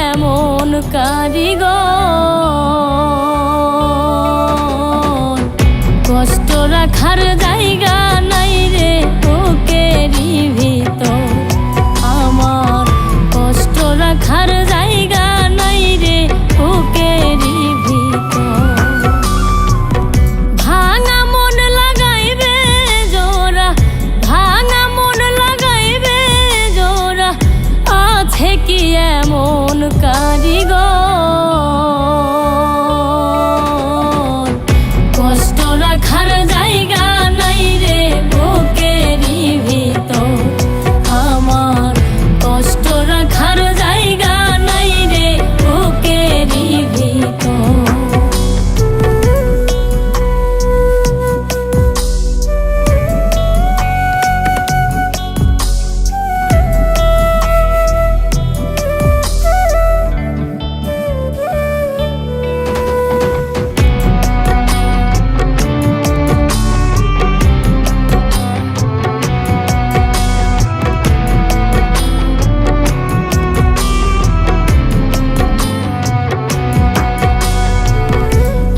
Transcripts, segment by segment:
এমন কারিগর, কষ্ট রাখার জায়গা নাই রে বুকেরই ভিতর। আমার কষ্ট রাখার জায়গা নাই রে বুকেরই ভিতর। ভাঙা মন লাগাইবে জোড়া, ভাঙা মন লাগাইবে জোড়া, আছে কি এমন কারিগর, কষ্ট রাখার জায়গা নাই রে বুকেরই ভিতর। আমার কষ্ট রাখার জায়গা নাই রে বুকেরই ভিতর।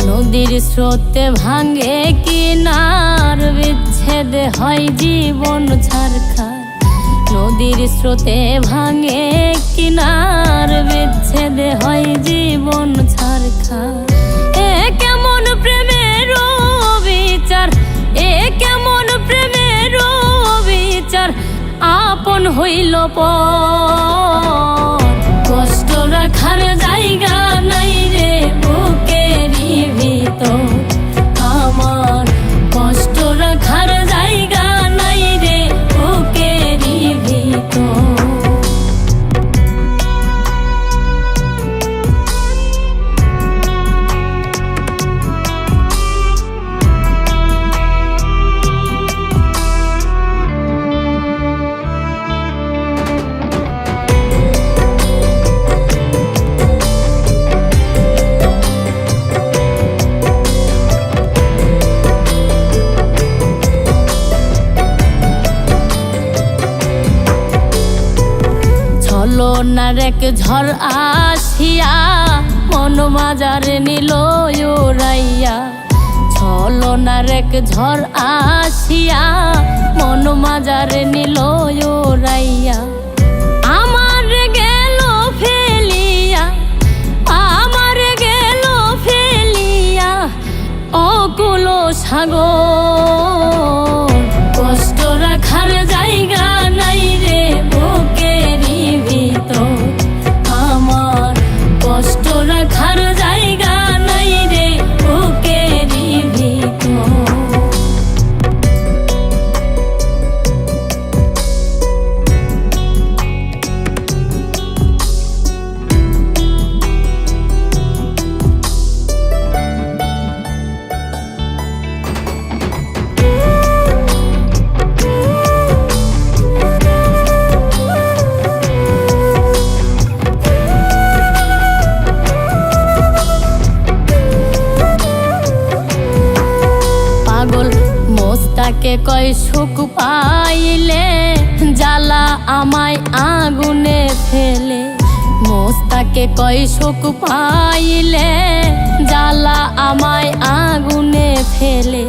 নদীর স্রোতে ভাঙে কিনার, বিচ্ছেদ হয় জীবন ছারখার। নদীর স্রোতে ভাঙে কিনার, বিচ্ছেদ হয় জীবন ছারখার। এ কেমন প্রেমের বিচার, এ কেমন প্রেমের বিচার, আপন হইল পর। কষ্ট রাখার জায়গা নাই রে বুকেরই ভিতর। আমার কষ্ট রাখার জায়গা নাই রে বুকেরই ভিতর। ছলনার এক ঝড় আসিয়া মন মাজারে নিল উড়াইয়া। ছলনার এক ঝড় আসিয়া মন মাজারে নিল উড়াইয়া। আমার গেল ফেলিয়া, আমার গেল ফেলিয়া অকুল সাগর। কষ্ট রাখার জায়গা নাই রে বুকেরই ভিতর। আমার কষ্ট রাখার জায়গা নাই রে বুকেরই ভিতর। মোস্তাকে কয় সুখ পাইলে জ্বালা আমায় আগুনে ফেলে। মোস্তাকে কয় সুখ পাইলে জ্বালা আমায় আগুনে ফেলে।